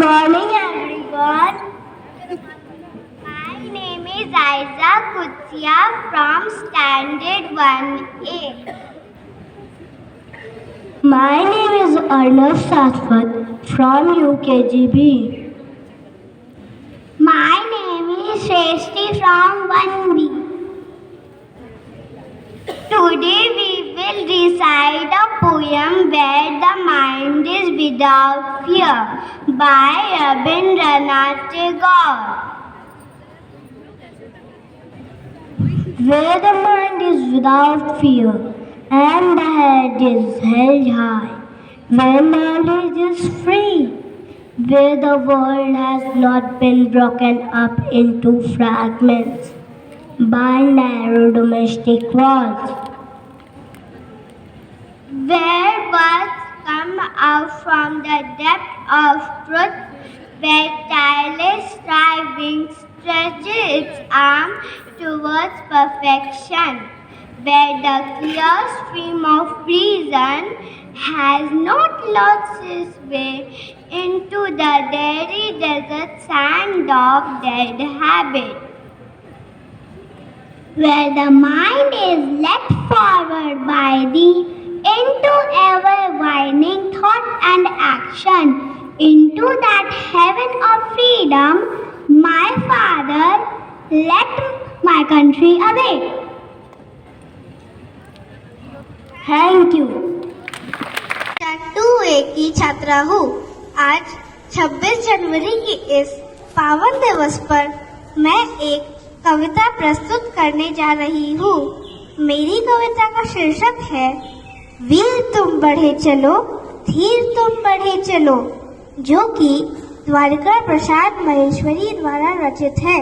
Morning everyone. My name is Aiza Kutsia from Standard 1A. My name is Arnav Saswat from UKGB. My name is Shreshti from 1B. Today we will recite a poem where the mind is without fear by Rabindranath Tagore. Where the mind is without fear and the head is held high, where knowledge is free, where the world has not been broken up into fragments by narrow domestic walls, where words come out from the depth of truth, where tireless striving stretches its arm towards perfection, where the clear stream of reason has not lost its way into the dreary desert sand of dead habit, where the mind is led forward by thee into ever-widening thought and action, into that heaven of freedom, my Father, let my country awake. Thank you. Two A की छात्रा हूँ। आज 26 जनवरी की इस पावन दिवस पर मैं एक कविता प्रस्तुत करने जा रही हूँ। मेरी कविता का शीर्षक है वीर तुम बढ़े चलो, धीर तुम बढ़े चलो, जो कि द्वारिका प्रसाद महेश्वरी द्वारा रचित है।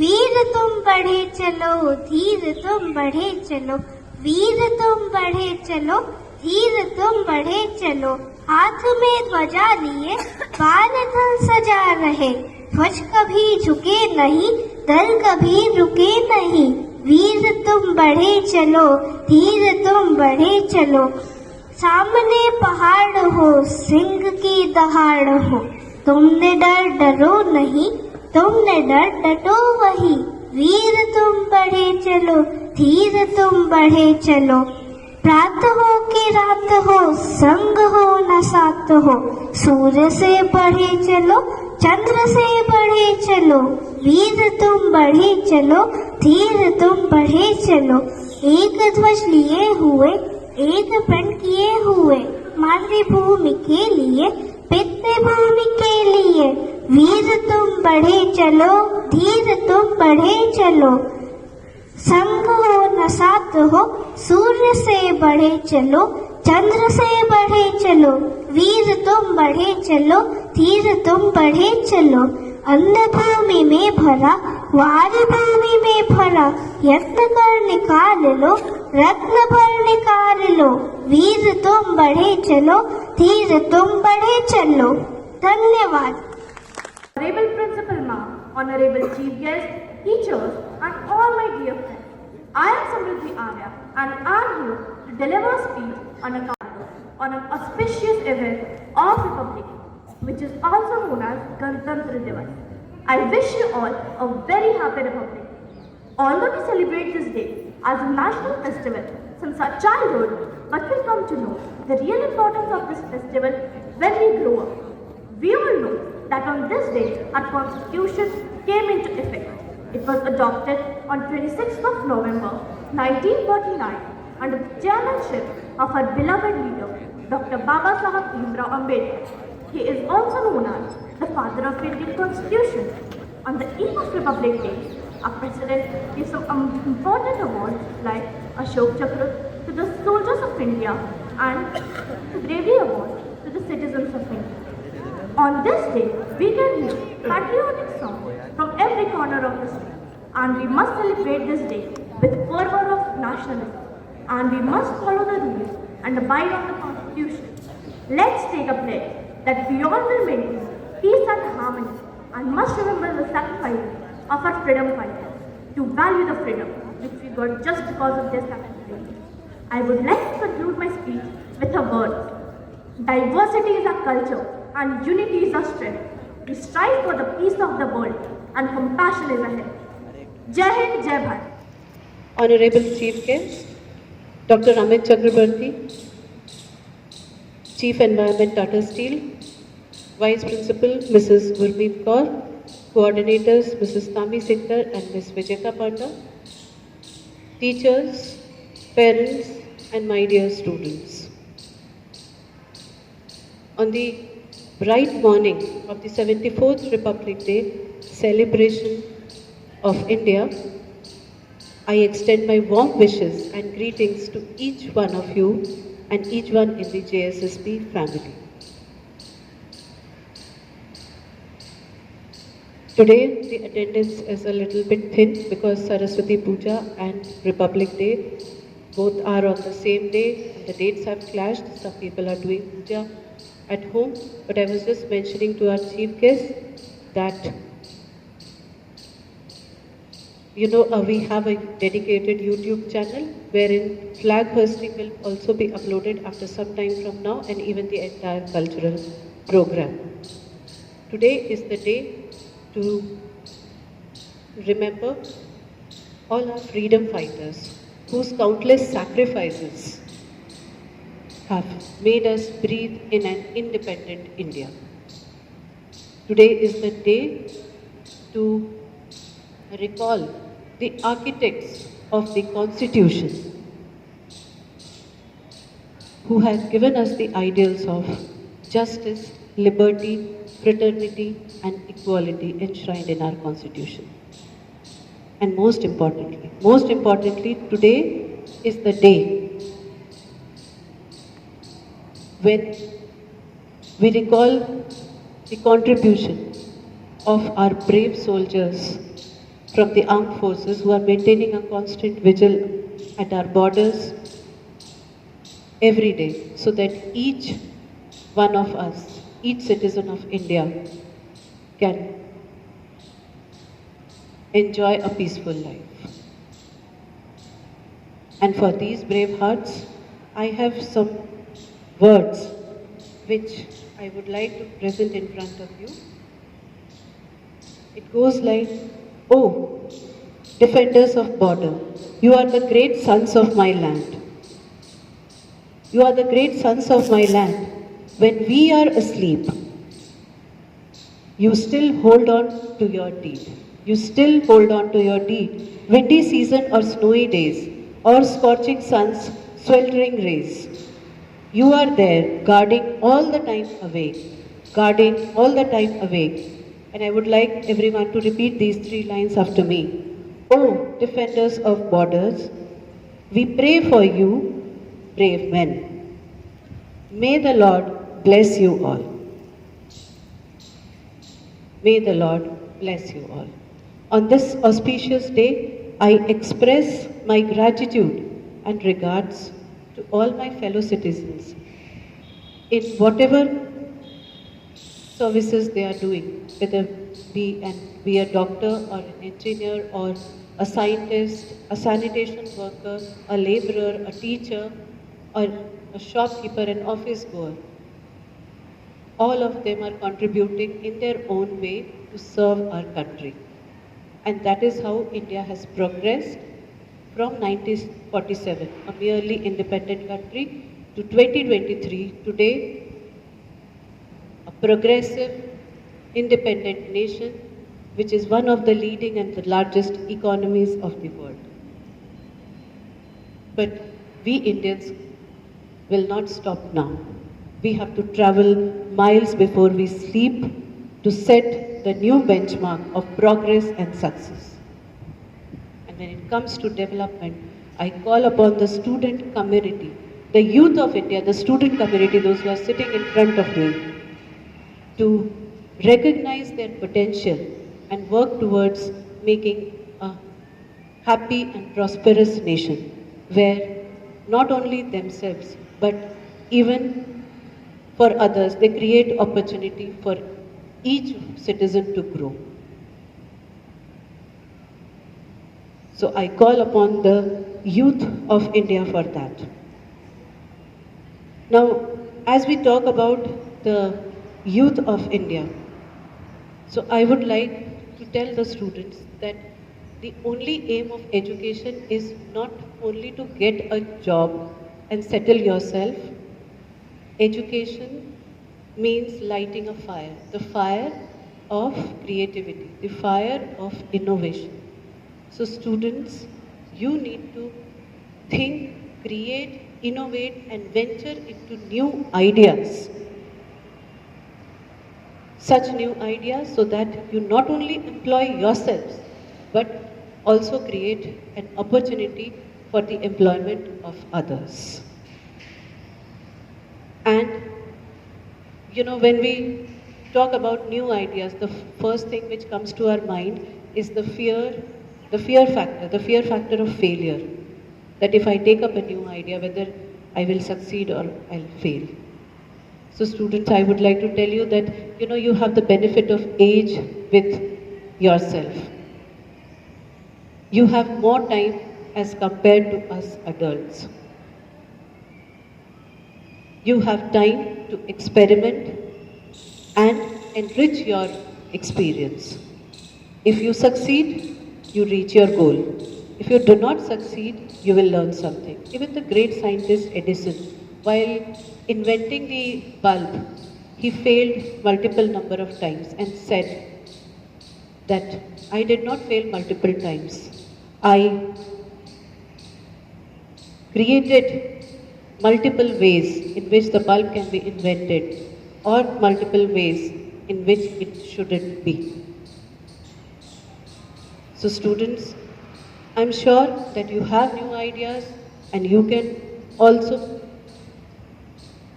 वीर तुम बढ़े चलो, धीर तुम बढ़े चलो, वीर तुम बढ़े चलो, धीर तुम बढ़े चलो, हाथ में ध्वजा लिए बाल दल सजा रहे, ध्वज कभी झुके नहीं, दल कभी रुके नहीं, वीर तुम बढ़े चलो, धीर तुम बढ़े चलो, सामने पहाड़ हो, सिंह की दहाड़ हो, तुमने डर डरो नहीं, तुमने डर डटो वही, वीर तुम बढ़े चलो, धीर तुम बढ़े चलो, प्रात हो कि रात हो, संग हो न साथ हो, सूर्य से बढ़े चलो, चंद्र से बढ़े चलो, वीर तुम बढ़े चलो, धीर तुम बढ़े चलो, एक ध्वज लिए हुए, एक प्रण किए हुए, मातृभूमि के लिए, पितृभूमि के लिए, वीर तुम बढ़े चलो, धीर तुम बढ़े चलो, संग हो न साथ हो, सूर्य से बढ़े चलो, चंद्र से बढ़े चलो, वीर तुम बढ़े चलो, धीर तुम बढ़े चलो, अन्न भूमि में भरा, वारी भूमि में भरा, यत्न कर निकाल लो, रत्न भर निकाल लो, वीर तुम बढ़े चलो, धीर तुम बढ़े चलो। धन्यवाद। Honorable Principal Ma'am, Honorable Chief Guest, teachers and all my dear friends. I am Samriddhi Arya and I am here to deliver a speech on an auspicious event of Republic, which is also known as Ganatantra Divas. I wish you all a very happy Republic. Although we celebrate this day as a national festival since our childhood, but we come to know the real importance of this festival when we grow up. We all know that on this day our constitution came into effect. It was adopted on 26th of November 1949 under the chairmanship of our beloved leader, Dr. Baba Saheb Bhimrao Ambedkar. He is also known as the father of Indian Constitution. On the eve of Republic Day, our president gave some important awards like Ashok Chakra to the soldiers of India and the Bravery Award to the citizens of India. On this day, we can hear patriotic songs from every corner of the state, and we must celebrate this day with fervor of nationalism, and we must follow the rules and abide on the Constitution. Let's take a pledge that we all will maintain peace and harmony, and must remember the sacrifices of our freedom fighters to value the freedom which we got just because of their sacrifice. I would like to conclude my speech with a word. Diversity is our culture and unity is our strength. We strive for the peace of the world, and compassion is ahead. Jai Hind, Jai Bharat. Honorable Chief Guest, Dr. Amit Chakrabarti, Chief Environment Tata Steel, Vice Principal Mrs. Gurmeet Kaur, Coordinators Mrs. Tami Sikdar and Ms. Vijeka Panda, teachers, parents and my dear students. On the bright morning of the 74th Republic Day celebration of India, I extend my warm wishes and greetings to each one of you and each one in the JSSP family. Today, the attendance is a little bit thin because Saraswati Puja and Republic Day both are on the same day and the dates have clashed. Some people are doing puja at home, but I was just mentioning to our chief guest that we have a dedicated YouTube channel wherein flag hoisting will also be uploaded after some time from now, and even the entire cultural program. Today is the day to remember all our freedom fighters whose countless sacrifices have made us breathe in an independent India. Today is the day to recall the architects of the Constitution who have given us the ideals of justice, liberty, fraternity and equality enshrined in our Constitution. And most importantly, today is the day when we recall the contribution of our brave soldiers from the armed forces who are maintaining a constant vigil at our borders every day so that each one of us, each citizen of India can enjoy a peaceful life. And for these brave hearts, I have some words which I would like to present in front of you. It goes like, "Oh, defenders of border, you are the great sons of my land. You are the great sons of my land. When we are asleep, you still hold on to your deed. You still hold on to your deed. Windy season or snowy days, or scorching sun's sweltering rays. You are there, guarding all the time awake, guarding all the time awake." And I would like everyone to repeat these three lines after me. "Oh, defenders of borders, we pray for you, brave men. May the Lord bless you all. May the Lord bless you all." On this auspicious day, I express my gratitude and regards to all my fellow citizens in whatever services they are doing, whether be a doctor or an engineer or a scientist, a sanitation worker, a laborer, a teacher, or a shopkeeper, an office goer. All of them are contributing in their own way to serve our country. And that is how India has progressed from 1947, a merely independent country, to 2023, today, a progressive, independent nation, which is one of the leading and the largest economies of the world. But we Indians will not stop now. We have to travel miles before we sleep to set the new benchmark of progress and success. And when it comes to development, I call upon the student community, the youth of India, the student community, those who are sitting in front of me, to recognize their potential and work towards making a happy and prosperous nation where not only themselves but even for others, they create opportunity for each citizen to grow. So I call upon the youth of India for that. Now, as we talk about the youth of India. So I would like to tell the students that the only aim of education is not only to get a job and settle yourself. Education means lighting a fire, the fire of creativity, the fire of innovation. So students, you need to think, create, innovate and venture into new ideas. Such new ideas so that you not only employ yourselves but also create an opportunity for the employment of others. And you know, when we talk about new ideas, the first thing which comes to our mind is the fear factor of failure. That if I take up a new idea, whether I will succeed or I'll fail. So students, I would like to tell you that, you know, you have the benefit of age with yourself. You have more time as compared to us adults. You have time to experiment and enrich your experience. If you succeed, you reach your goal. If you do not succeed, you will learn something. Even the great scientist Edison, while inventing the bulb, he failed multiple number of times and said that I did not fail multiple times. I created multiple ways in which the bulb can be invented or multiple ways in which it shouldn't be. So students, I'm sure that you have new ideas and you can also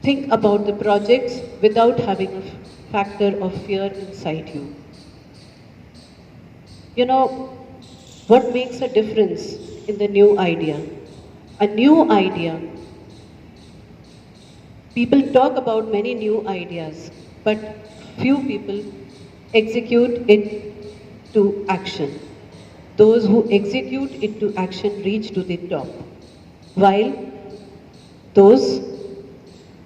think about the projects without having a factor of fear inside you. You know, what makes a difference in the new idea? A new idea. People talk about many new ideas, but few people execute it to action. Those who execute it to action reach to the top, while those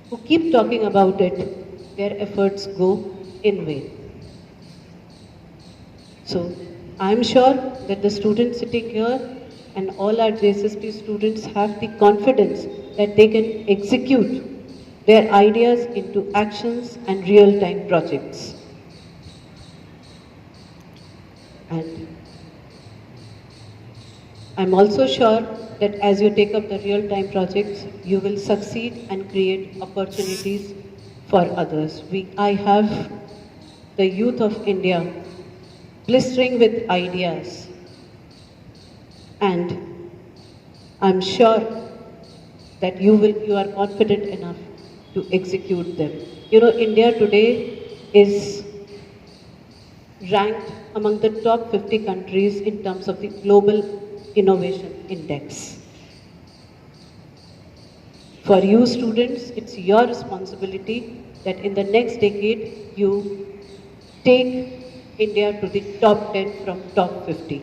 who keep talking about it, their efforts go in vain. So I'm sure that the students sitting here and all our JSSP students have the confidence that they can execute their ideas into actions and real-time projects. And I'm also sure that as you take up the real-time projects, you will succeed and create opportunities for others. I have the youth of India blistering with ideas, and I'm sure that you are confident enough to execute them. You know, India today is ranked among the top 50 countries in terms of the global innovation index. For you students, it's your responsibility that in the next decade you take India to the top 10 from top 50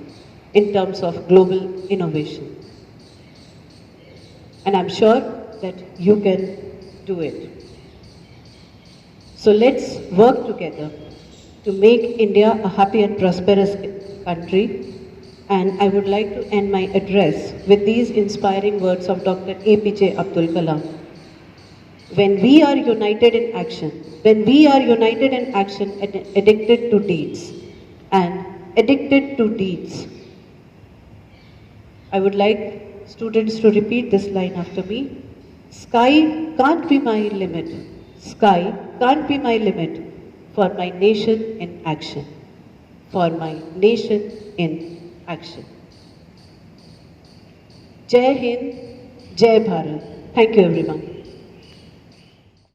in terms of global innovation. And I'm sure that you can do it. So let's work together to make India a happy and prosperous country. And I would like to end my address with these inspiring words of Dr. APJ Abdul Kalam. When we are united in action, when we are united in action and addicted to deeds, I would like students to repeat this line after me. Sky can't be my limit. Sky can't be my limit for my nation in action. For my nation in action. Jai Hind, Jai Bharat. Thank you everyone.